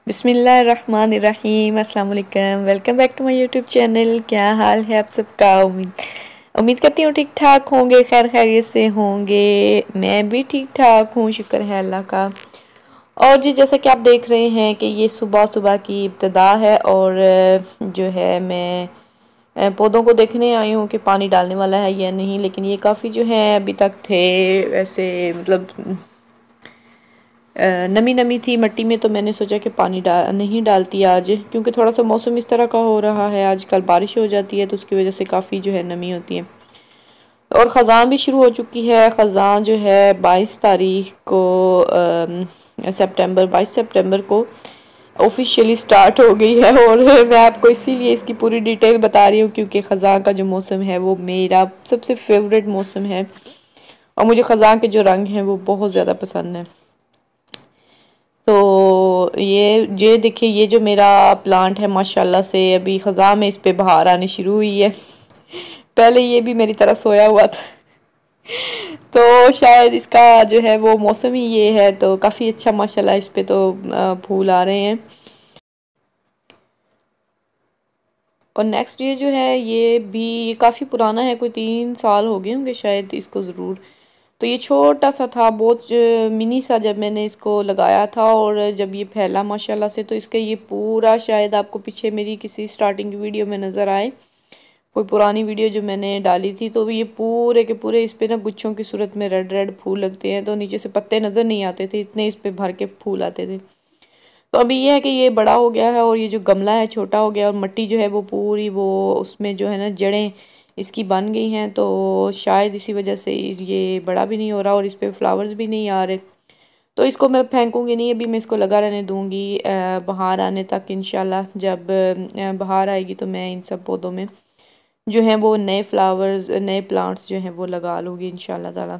बिस्मिल्लाहिर्रहमानिर्रहीम, अस्सलाम वालेकुम। Welcome back to my YouTube channel. क्या हाल है आप सबका? उम्मीद करती हूँ ठीक ठाक होंगे, खैर खैरियत से होंगे। मैं भी ठीक ठाक हूँ, शुक्र है अल्लाह का। और जी, जैसा कि आप देख रहे हैं कि ये सुबह सुबह की इब्तिदा है और जो है मैं पौधों को देखने आई हूँ कि पानी डालने वाला है या नहीं। लेकिन ये काफ़ी जो है अभी तक थे वैसे, मतलब नमी नमी थी मिट्टी में, तो मैंने सोचा कि पानी नहीं डालती आज, क्योंकि थोड़ा सा मौसम इस तरह का हो रहा है। आजकल बारिश हो जाती है तो उसकी वजह से काफ़ी जो है नमी होती है। और ख़ज़ान भी शुरू हो चुकी है। ख़ज़ान जो है 22 तारीख को सितंबर 22 सितंबर को ऑफिशियली स्टार्ट हो गई है। और मैं आपको इसीलिए इसकी पूरी डिटेल बता रही हूँ क्योंकि ख़ज़ान का जो मौसम है वो मेरा सबसे फेवरेट मौसम है और मुझे ख़ज़ान के जो रंग हैं वो बहुत ज़्यादा पसंद है। तो ये देखिए, ये जो मेरा प्लांट है माशाल्लाह से अभी ख़ज़ां में इस पे बहार आनी शुरू हुई है। पहले ये भी मेरी तरह सोया हुआ था। तो शायद इसका जो है वो मौसम ही ये है, तो काफ़ी अच्छा माशाल्लाह इस पे तो फूल आ रहे हैं। और नेक्स्ट ये जो है ये भी काफ़ी पुराना है, कोई 3 साल हो गए होंगे शायद इसको ज़रूर। तो ये छोटा सा था, बहुत मिनी सा, जब मैंने इसको लगाया था और जब ये फैला माशाल्लाह से, तो इसका ये पूरा शायद आपको पीछे मेरी किसी स्टार्टिंग की वीडियो में नज़र आए, कोई पुरानी वीडियो जो मैंने डाली थी, तो ये पूरे के पूरे इस पे ना गुच्छों की सूरत में रेड रेड फूल लगते हैं। तो नीचे से पत्ते नज़र नहीं आते थे, इतने इस पे भर के फूल आते थे। तो अभी ये है कि ये बड़ा हो गया है और ये जो गमला है छोटा हो गया और मिट्टी जो है वो पूरी वो उसमें जो है ना जड़ें इसकी बन गई हैं, तो शायद इसी वजह से ये बड़ा भी नहीं हो रहा और इस पे फ्लावर्स भी नहीं आ रहे। तो इसको मैं फेंकूंगी नहीं, अभी मैं इसको लगा रहने दूंगी बहार आने तक। इंशाल्लाह जब बहार आएगी तो मैं इन सब पौधों में जो हैं वो नए फ्लावर्स, नए प्लांट्स जो हैं वो लगा लूँगी इंशाल्लाह ताला।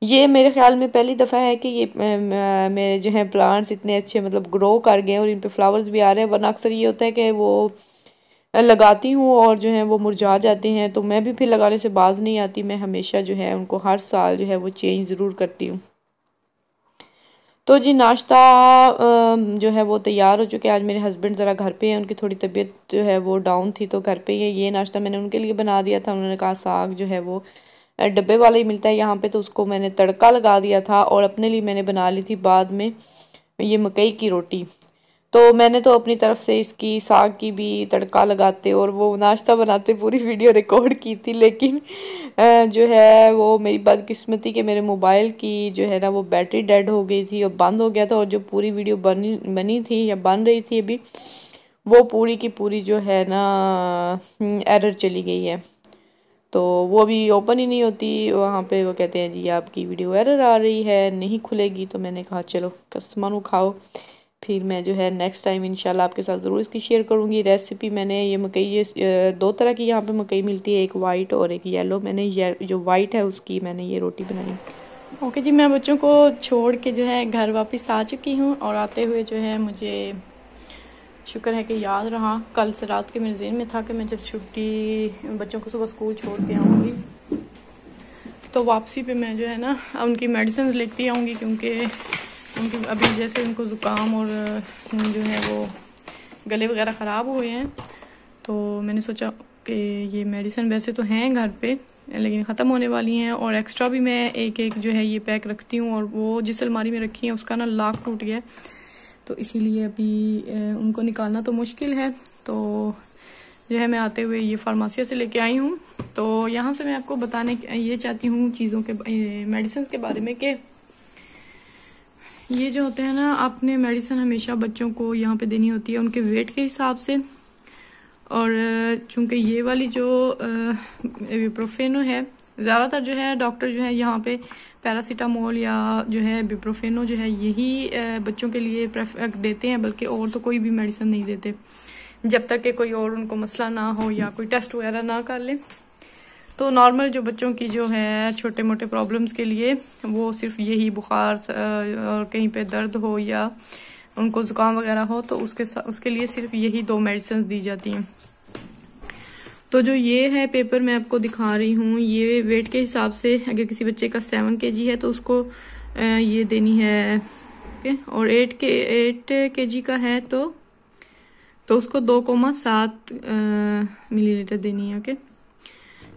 ये मेरे ख्याल में पहली दफ़ा है कि ये मेरे जो है प्लांट्स इतने अच्छे मतलब ग्रो कर गए और इन पे फ्लावर्स भी आ रहे हैं, वरना अक्सर ये होता है कि वो लगाती हूँ और जो है वो मुरझा जाते हैं, तो मैं भी फिर लगाने से बाज नहीं आती। मैं हमेशा जो है उनको हर साल जो है वो चेंज ज़रूर करती हूँ। तो जी नाश्ता जो है वो तैयार हो चुके हैं। आज मेरे हस्बैंड ज़रा घर पे हैं, उनकी थोड़ी तबीयत जो है वो डाउन थी, तो घर पे ही है। ये नाश्ता मैंने उनके लिए बना दिया था। उन्होंने कहा साग जो है वो डब्बे वाला ही मिलता है यहाँ पे, तो उसको मैंने तड़का लगा दिया था और अपने लिए मैंने बना ली थी बाद में ये मकई की रोटी। तो मैंने तो अपनी तरफ से इसकी साग की भी तड़का लगाते और वो नाश्ता बनाते पूरी वीडियो रिकॉर्ड की थी, लेकिन जो है वो मेरी बदकिस्मती कि मेरे मोबाइल की जो है ना वो बैटरी डेड हो गई थी और बंद हो गया था, और जो पूरी वीडियो बनी थी या बन रही थी अभी, वो पूरी की पूरी जो है ना एरर चली गई है। तो वो अभी ओपन ही नहीं होती, वहाँ पे वो कहते हैं जी आपकी वीडियो एरर आ रही है, नहीं खुलेगी। तो मैंने कहा चलो कसमानु खाओ, फिर मैं जो है नेक्स्ट टाइम इंशाल्लाह आपके साथ ज़रूर इसकी शेयर करूँगी रेसिपी। मैंने ये मकई, ये दो तरह की यहाँ पे मकई मिलती है, एक वाइट और एक येलो। मैंने ये जो वाइट है उसकी मैंने ये रोटी बनाई। ओके जी, मैं बच्चों को छोड़ के जो है घर वापस आ चुकी हूँ और आते हुए जो है मुझे शुक्र है कि याद रहा, कल से रात के मेरे ज़हन में था कि मैं जब छुट्टी बच्चों को सुबह स्कूल छोड़ के आऊँगी तो वापसी पे मैं जो है ना उनकी मेडिसिन लेती आऊँगी, क्योंकि उनकी अभी जैसे उनको ज़ुकाम और जो है वो गले वगैरह ख़राब हुए हैं, तो मैंने सोचा कि ये मेडिसिन वैसे तो हैं घर पे लेकिन ख़त्म होने वाली हैं, और एक्स्ट्रा भी मैं एक एक जो है ये पैक रखती हूँ। और वो जिस अलमारी में रखी है उसका ना लॉक टूट गया, तो इसीलिए अभी उनको निकालना तो मुश्किल है। तो जो है मैं आते हुए ये फार्मेसी से लेके आई हूँ। तो यहाँ से मैं आपको बताने ये चाहती हूँ चीज़ों के, मेडिसिन के बारे में, कि ये जो होते हैं ना, आपने मेडिसिन हमेशा बच्चों को यहाँ पे देनी होती है उनके वेट के हिसाब से। और चूंकि ये वाली जो इबुप्रोफेनो है, ज़्यादातर जो है डॉक्टर जो है यहाँ पे पैरासीटामोल या जो है इबुप्रोफेनो जो है यही बच्चों के लिए देते हैं, बल्कि और तो कोई भी मेडिसिन नहीं देते जब तक कि कोई और उनको मसला ना हो या कोई टेस्ट वगैरह ना कर ले। तो नॉर्मल जो बच्चों की जो है छोटे मोटे प्रॉब्लम्स के लिए वो सिर्फ यही बुखार और कहीं पे दर्द हो या उनको ज़ुकाम वगैरह हो, तो उसके लिए सिर्फ यही 2 मेडिसिन दी जाती हैं। तो जो ये है पेपर मैं आपको दिखा रही हूँ, ये वेट के हिसाब से अगर किसी बच्चे का 7 kg है तो उसको ये देनी है ओके। और 8 kg का है तो उसको 2,7 मिलीलीटर देनी है। ओके।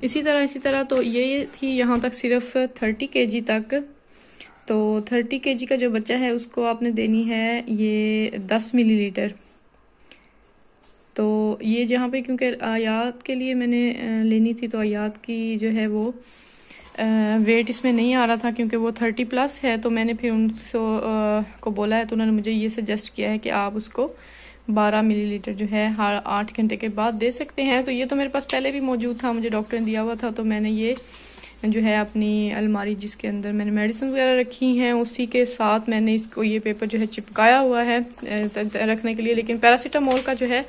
इसी तरह तो ये थी यहाँ तक सिर्फ 30 kg तक। तो 30 kg का जो बच्चा है उसको आपने देनी है ये 10 मिलीलीटर। तो ये जहाँ पे क्योंकि आयात के लिए मैंने लेनी थी तो आयात की जो है वो वेट इसमें नहीं आ रहा था क्योंकि वो 30+ है। तो मैंने फिर उनको बोला है तो उन्होंने मुझे ये सजेस्ट किया है कि आप उसको 12 मिलीलीटर जो है हर 8 घंटे के बाद दे सकते हैं। तो ये तो मेरे पास पहले भी मौजूद था, मुझे डॉक्टर ने दिया हुआ था। तो मैंने ये जो है अपनी अलमारी जिसके अंदर मैंने मेडिसिन वगैरह रखी हैं उसी के साथ मैंने इसको ये पेपर जो है चिपकाया हुआ है रखने के लिए। लेकिन पैरासीटामोल का जो है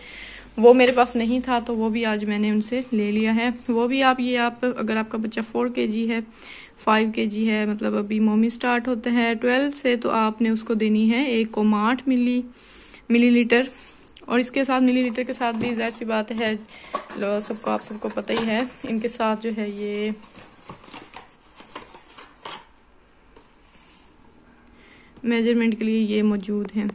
वो मेरे पास नहीं था तो वो भी आज मैंने उनसे ले लिया है। वो भी आप अगर आपका बच्चा 4 kg है, 5 kg है, मतलब अभी मॉमी स्टार्ट होता है 12 से, तो आपने उसको देनी है 1,8 मिलीलीटर। और इसके साथ मिलीलीटर के साथ भी जाहिर सी बात है आप सबको पता ही है, इनके साथ जो है ये मेजरमेंट के लिए ये मौजूद है।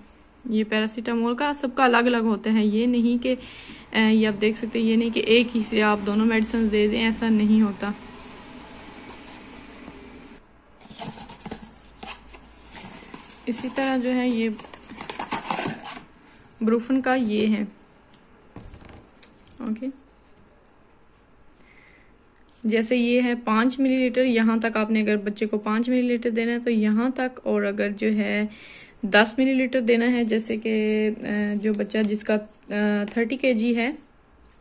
ये पैरासीटामोल का सबका अलग अलग होता है, ये नहीं कि ये आप देख सकते हैं, ये नहीं कि एक ही से आप दोनों मेडिसिन दे दें, ऐसा नहीं होता। इसी तरह जो है ये ब्रूफन का ये है। ओके, जैसे ये है 5 मिलीलीटर, यहाँ तक आपने अगर बच्चे को 5 मिलीलीटर देना है तो यहाँ तक। और अगर जो है 10 मिलीलीटर देना है, जैसे कि जो बच्चा जिसका 30 kg है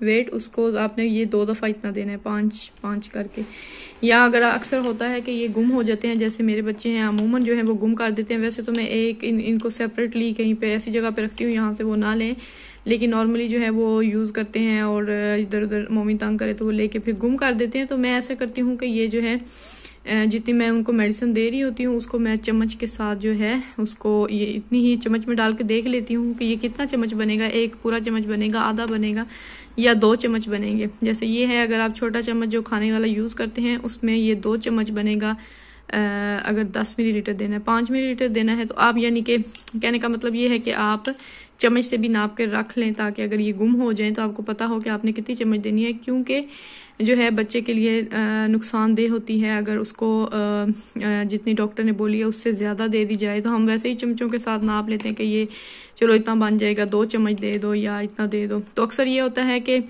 वेट, उसको आपने ये 2 दफ़ा इतना देना है, 5 करके। या अगर अक्सर होता है कि ये गुम हो जाते हैं, जैसे मेरे बच्चे हैं अमूमन जो है वो गुम कर देते हैं। वैसे तो मैं इनको सेपरेटली कहीं पे ऐसी जगह पे रखती हूँ यहाँ से वो ना लें, लेकिन नॉर्मली जो है वो यूज़ करते हैं और इधर उधर मम्मी तंग करे तो वो लेके फिर गुम कर देते हैं। तो मैं ऐसा करती हूँ कि ये जो है जितनी मैं उनको मेडिसिन दे रही होती हूँ उसको मैं चम्मच के साथ जो है उसको ये इतनी ही चम्मच में डाल के देख लेती हूँ कि ये कितना चम्मच बनेगा, एक पूरा चम्मच बनेगा, आधा बनेगा या 2 चम्मच बनेंगे। जैसे ये है, अगर आप छोटा चम्मच जो खाने वाला यूज़ करते हैं उसमें ये 2 चम्मच बनेगा। अगर 10 मिलीलीटर देना है, 5 मिलीलीटर देना है तो आप, यानी कि कहने का मतलब ये है कि आप चम्मच से भी नाप के रख लें ताकि अगर ये गुम हो जाए तो आपको पता हो कि आपने कितनी चम्मच देनी है। क्योंकि जो है बच्चे के लिए नुकसानदेह होती है अगर उसको जितनी डॉक्टर ने बोली है उससे ज़्यादा दे दी जाए। तो हम वैसे ही चमचों के साथ नाप लेते हैं कि ये चलो इतना बन जाएगा, 2 चम्मच दे दो या इतना दे दो। तो अक्सर ये होता है कि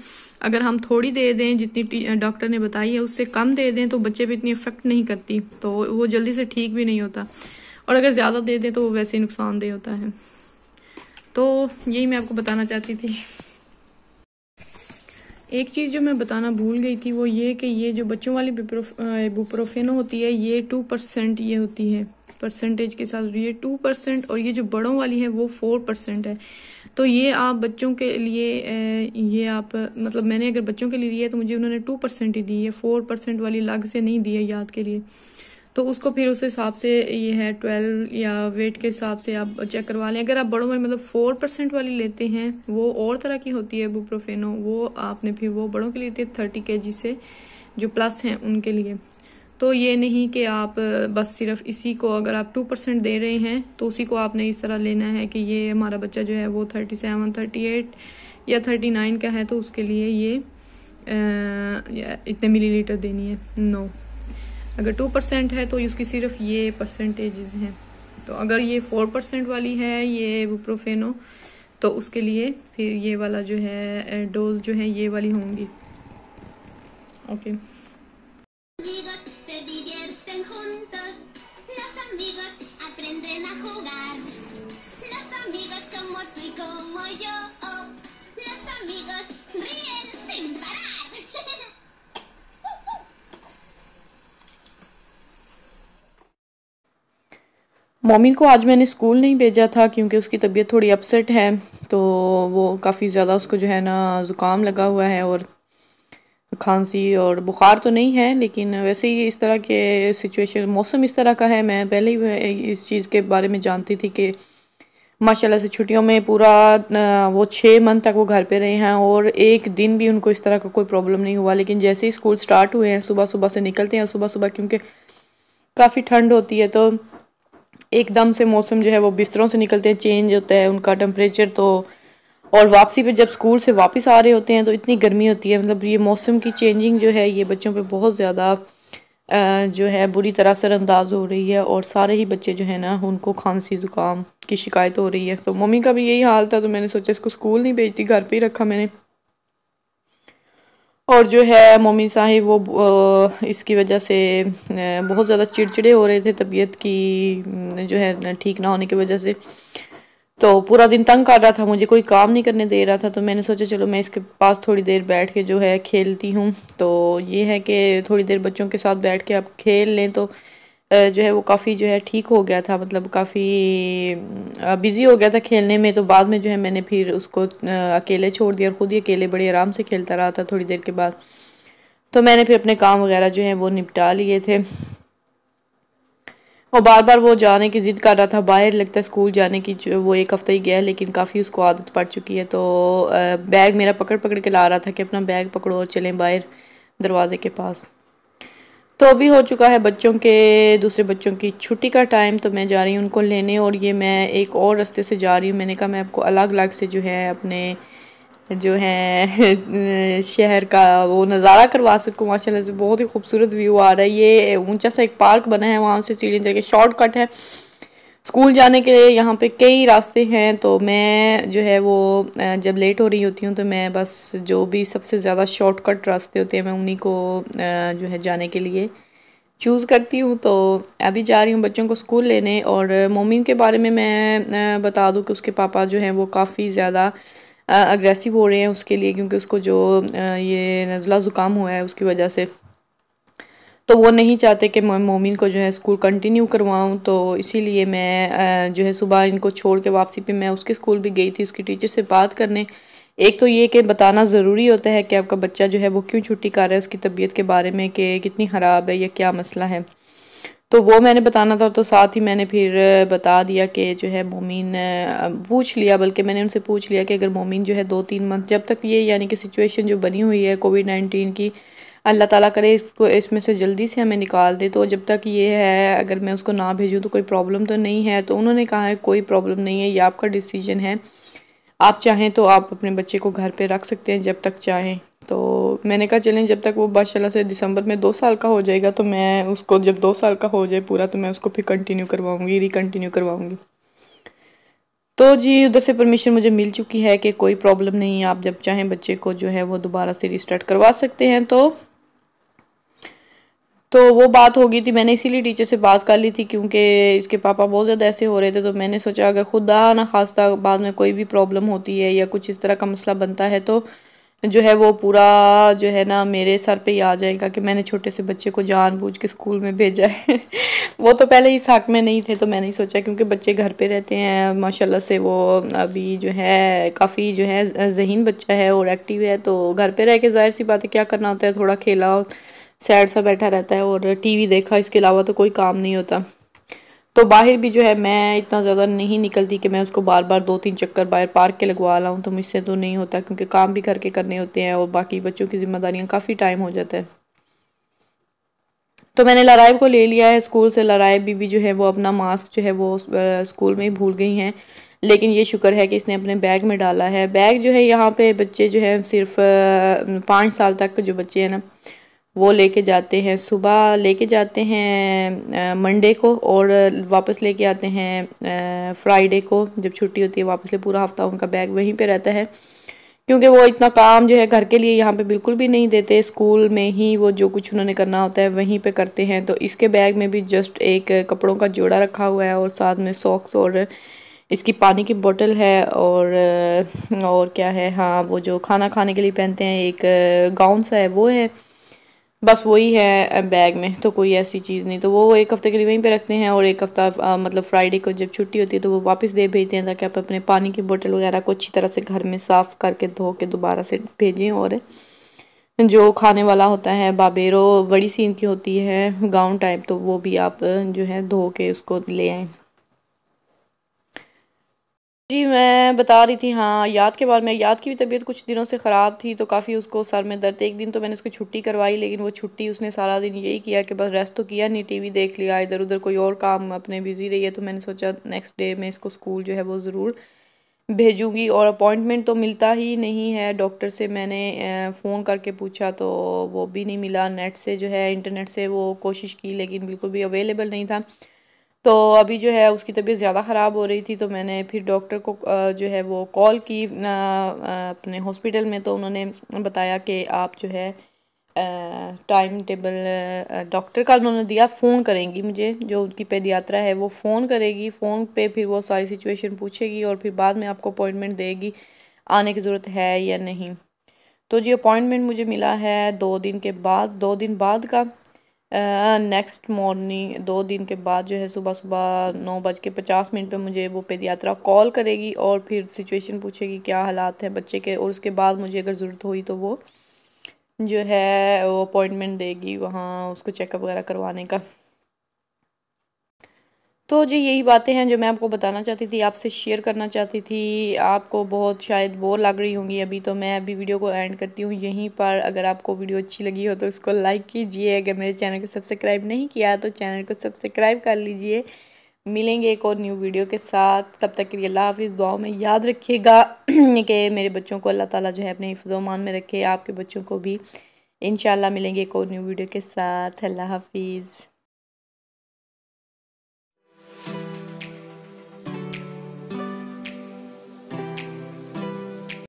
अगर हम थोड़ी दे दें, जितनी डॉक्टर ने बताई है उससे कम दे दें, तो बच्चे पे इतनी इफेक्ट नहीं करती, तो वो जल्दी से ठीक भी नहीं होता। और अगर ज़्यादा दे दें तो वो वैसे ही नुकसानदेह होता है। तो यही मैं आपको बताना चाहती थी। एक चीज़ जो मैं बताना भूल गई थी वो ये कि ये जो बच्चों वाली इबुप्रोफेनो होती है ये 2% ये होती है परसेंटेज के साथ, ये 2%, और ये जो बड़ों वाली है वो 4% है। तो ये आप बच्चों के लिए ये आप मतलब मैंने अगर बच्चों के लिए लिया है तो मुझे उन्होंने 2% ही दी है, 4% वाली अलग से नहीं दी है याद के लिए। तो उसको फिर उस हिसाब से ये है 12 या वेट के हिसाब से आप चेक करवा लें। अगर आप बड़ों में मतलब 4% वाली लेते हैं वो और तरह की होती है इबुप्रोफेनो, वो आपने फिर वो बड़ों के लिए लेती है 30 kg से जो प्लस हैं उनके लिए। तो ये नहीं कि आप बस सिर्फ इसी को, अगर आप 2% दे रहे हैं तो उसी को आपने इस तरह लेना है कि ये हमारा बच्चा जो है वो 37, 38 या 39 का है तो उसके लिए ये इतने मिलीलीटर देनी है। नो, अगर 2% है तो उसकी सिर्फ ये परसेंटेजेस हैं। तो अगर ये 4% वाली है ये इबुप्रोफेनो तो उसके लिए फिर ये वाला जो है डोज जो है ये वाली होंगी। ओके, मोमिन को आज मैंने स्कूल नहीं भेजा था क्योंकि उसकी तबीयत थोड़ी अपसेट है, तो वो काफ़ी ज़्यादा उसको जो है ना ज़ुकाम लगा हुआ है और खांसी और बुखार तो नहीं है, लेकिन वैसे ही इस तरह के सिचुएशन, मौसम इस तरह का है। मैं पहले ही इस चीज़ के बारे में जानती थी कि माशाल्लाह से छुट्टियों में पूरा वो 6 मंथ तक वो घर पे रहे हैं और एक दिन भी उनको इस तरह का कोई प्रॉब्लम नहीं हुआ। लेकिन जैसे ही स्कूल स्टार्ट हुए हैं, सुबह सुबह से निकलते हैं, सुबह सुबह क्योंकि काफ़ी ठंड होती है तो एकदम से मौसम जो है वो बिस्तरों से निकलते हैं चेंज होता है उनका टेम्परेचर। तो और वापसी पे जब स्कूल से वापस आ रहे होते हैं तो इतनी गर्मी होती है, मतलब ये मौसम की चेंजिंग जो है ये बच्चों पे बहुत ज़्यादा जो है बुरी तरह असर अंदाज हो रही है। और सारे ही बच्चे जो है ना उनको खांसी ज़ुकाम की शिकायत हो रही है। तो मम्मी का भी यही हाल था, तो मैंने सोचा इसको स्कूल नहीं भेजती, घर पे ही रखा मैंने। और जो है मम्मी साहिब वो इसकी वजह से बहुत ज़्यादा चिड़चिड़े हो रहे थे तबीयत की जो है ठीक ना होने की वजह से। तो पूरा दिन तंग कर रहा था, मुझे कोई काम नहीं करने दे रहा था। तो मैंने सोचा चलो मैं इसके पास थोड़ी देर बैठ के जो है खेलती हूँ। तो ये है कि थोड़ी देर बच्चों के साथ बैठ के आप खेल लें तो जो है वो काफ़ी जो है ठीक हो गया था, मतलब काफ़ी बिज़ी हो गया था खेलने में। तो बाद में जो है मैंने फिर उसको अकेले छोड़ दिया और ख़ुद ही अकेले बड़े आराम से खेलता रहा था थोड़ी देर के बाद। तो मैंने फिर अपने काम वगैरह जो है वो निपटा लिए थे। और बार बार वो जाने की ज़िद कर रहा था बाहर, लगता है स्कूल जाने की। जो वो एक हफ़्ता ही गया लेकिन काफ़ी उसको आदत पड़ चुकी है। तो बैग मेरा पकड़ पकड़ के ला रहा था कि अपना बैग पकड़ो और चलें बाहर दरवाजे के पास। तो अभी हो चुका है बच्चों के दूसरे बच्चों की छुट्टी का टाइम। तो मैं जा रही हूँ उनको लेने, और ये मैं एक और रास्ते से जा रही हूँ। मैंने कहा मैं आपको अलग अलग से जो है अपने जो है शहर का वो नज़ारा करवा सकूँ। माशाल्लाह से बहुत ही खूबसूरत व्यू आ रहा है। ये ऊंचा सा एक पार्क बना है, वहाँ से सीढ़ी चढ़ के शॉर्टकट है स्कूल जाने के लिए। यहाँ पे कई रास्ते हैं। तो मैं जो है वो जब लेट हो रही होती हूँ तो मैं बस जो भी सबसे ज़्यादा शॉर्टकट रास्ते होते हैं मैं उन्हीं को जो है जाने के लिए चूज़ करती हूँ। तो अभी जा रही हूँ बच्चों को स्कूल लेने। और मोमिन के बारे में मैं बता दूँ कि उसके पापा जो हैं वो काफ़ी ज़्यादा अग्रेसिव हो रहे हैं उसके लिए, क्योंकि उसको जो ये नज़ला ज़ुकाम हुआ है उसकी वजह से। तो वो नहीं चाहते कि मैं मोमिन को जो है स्कूल कंटिन्यू करवाऊँ। तो इसीलिए मैं जो है सुबह इनको छोड़ के वापसी पे मैं उसके स्कूल भी गई थी उसकी टीचर से बात करने। एक तो ये कि बताना ज़रूरी होता है कि आपका बच्चा जो है वो क्यों छुट्टी कर रहा है, उसकी तबीयत के बारे में कि कितनी ख़राब है या क्या मसला है। तो वो मैंने बताना था। तो साथ ही मैंने फिर बता दिया कि जो है मोमिन पूछ लिया, बल्कि मैंने उनसे पूछ लिया कि अगर मोमिन जो है 2-3 मंथ जब तक ये यानी कि सिचुएशन जो बनी हुई है कोविड-19 की, अल्लाह ताला करे इसको इसमें से जल्दी से हमें निकाल दे, तो जब तक ये है अगर मैं उसको ना भेजूँ तो कोई प्रॉब्लम तो नहीं है। तो उन्होंने कहा है कोई प्रॉब्लम नहीं है, ये आपका डिसीजन है, आप चाहें तो आप अपने बच्चे को घर पे रख सकते हैं जब तक चाहें। तो मैंने कहा चलें, जब तक वो माशाल्लाह से दिसंबर में 2 साल का हो जाएगा तो मैं उसको जब 2 साल का हो जाए पूरा तो मैं उसको फिर कंटिन्यू करवाऊँगी, रिकंटिन्यू करवाऊँगी। तो जी उधर से परमिशन मुझे मिल चुकी है कि कोई प्रॉब्लम नहीं है, आप जब चाहें बच्चे को जो है वो दोबारा से रिस्टार्ट करवा सकते हैं। तो वो बात हो गई थी, मैंने इसीलिए टीचर से बात कर ली थी क्योंकि इसके पापा बहुत ज़्यादा ऐसे हो रहे थे। तो मैंने सोचा अगर खुदा ना खास्ता बाद में कोई भी प्रॉब्लम होती है या कुछ इस तरह का मसला बनता है तो जो है वो पूरा जो है ना मेरे सर पे ही आ जाएगा कि मैंने छोटे से बच्चे को जानबूझ के स्कूल में भेजा है। वो तो पहले ही साक में नहीं थे, तो मैंने ही सोचा क्योंकि बच्चे घर पे रहते हैं माशाल्लाह से, वो अभी जो है काफ़ी जो है ज़हीन बच्चा है और एक्टिव है। तो घर पे रह के ज़ाहिर सी बात है क्या करना होता है, थोड़ा खेला सैड सा बैठा रहता है और टीवी देखा, इसके अलावा तो कोई काम नहीं होता। तो बाहर भी जो है मैं इतना ज़्यादा नहीं निकलती कि मैं उसको बार बार 2-3 चक्कर बाहर पार्क के लगवा लाऊं, तो मुझसे तो नहीं होता क्योंकि काम भी घर के करने होते हैं और बाकी बच्चों की जिम्मेदारियां, काफ़ी टाइम हो जाता है। तो मैंने लराइब को ले लिया है स्कूल से। लराइब बीबी जो है वो अपना मास्क जो है वो स्कूल में ही भूल गई हैं, लेकिन ये शुक्र है कि इसने अपने बैग में डाला है। बैग जो है यहाँ पे बच्चे जो है सिर्फ 5 साल तक जो बच्चे हैं ना वो लेके जाते हैं, सुबह लेके जाते हैं मंडे को और वापस लेके आते हैं फ्राइडे को जब छुट्टी होती है वापस ले। पूरा हफ्ता उनका बैग वहीं पे रहता है क्योंकि वो इतना काम जो है घर के लिए यहाँ पे बिल्कुल भी नहीं देते, स्कूल में ही वो जो कुछ उन्होंने करना होता है वहीं पे करते हैं। तो इसके बैग में भी जस्ट एक कपड़ों का जोड़ा रखा हुआ है और साथ में सॉक्स और इसकी पानी की बोतल है और क्या है, हाँ वो जो खाना खाने के लिए पहनते हैं एक गाउन सा है वो है, बस वही है बैग में। तो कोई ऐसी चीज़ नहीं। तो वो एक हफ़्ते के लिए वहीं पे रखते हैं और एक हफ़्ता मतलब फ्राइडे को जब छुट्टी होती है तो वो वापस दे भेजते हैं ताकि आप अपने पानी की बोतल वगैरह को अच्छी तरह से घर में साफ़ करके धो के दोबारा से भेजें। और जो खाने वाला होता है बाबेरो बड़ी सी इनकी होती है गाउन टाइप, तो वो भी आप जो है धो के उसको ले आएँ। जी मैं बता रही थी, हाँ याद के बारे में। याद की भी तबीयत कुछ दिनों से ख़राब थी, तो काफ़ी उसको सर में दर्द। एक दिन तो मैंने उसकी छुट्टी करवाई, लेकिन वो छुट्टी उसने सारा दिन यही किया कि बस रेस्ट तो किया नहीं, टीवी देख लिया, इधर उधर कोई और काम अपने बिज़ी रही है। तो मैंने सोचा नेक्स्ट डे में इसको स्कूल जो है वो ज़रूर भेजूंगी। और अपॉइंटमेंट तो मिलता ही नहीं है डॉक्टर से। मैंने फ़ोन करके पूछा तो वो भी नहीं मिला। नेट से जो है, इंटरनेट से वो कोशिश की, लेकिन बिल्कुल भी अवेलेबल नहीं था। तो अभी जो है उसकी तबीयत ज़्यादा ख़राब हो रही थी, तो मैंने फिर डॉक्टर को जो है वो कॉल की अपने हॉस्पिटल में। तो उन्होंने बताया कि आप जो है टाइम टेबल डॉक्टर का उन्होंने दिया, फ़ोन करेंगी मुझे, जो उनकी पेडियात्रा है वो फ़ोन करेगी। फ़ोन पे फिर वो सारी सिचुएशन पूछेगी और फिर बाद में आपको अपॉइंटमेंट देगी आने की ज़रूरत है या नहीं। तो जी अपॉइंटमेंट मुझे मिला है 2 दिन के बाद, 2 दिन बाद का। नेक्स्ट मॉर्निंग 2 दिन के बाद जो है सुबह सुबह 9:50 पे मुझे वो पेडियात्रा कॉल करेगी और फिर सिचुएशन पूछेगी क्या हालात है बच्चे के, और उसके बाद मुझे अगर ज़रूरत हुई तो वो जो है वो अपॉइंटमेंट देगी वहाँ उसको चेकअप वगैरह करवाने का। तो जी यही बातें हैं जो मैं आपको बताना चाहती थी, आपसे शेयर करना चाहती थी। आपको बहुत शायद बोर लग रही होंगी अभी, तो मैं अभी वीडियो को एंड करती हूँ यहीं पर। अगर आपको वीडियो अच्छी लगी हो तो इसको लाइक कीजिए। अगर मेरे चैनल को सब्सक्राइब नहीं किया तो चैनल को सब्सक्राइब कर लीजिए। मिलेंगे एक और न्यू वीडियो के साथ, तब तक के लिए अल्लाह हाफिज़। दुआओं में याद रखिएगा कि मेरे बच्चों को अल्लाह ताला जो है अपने हिफ्ज़ व अमान में रखे, आपके बच्चों को भी। इंशाल्लाह मिलेंगे एक और न्यू वीडियो के साथ। अल्लाह हाफिज़।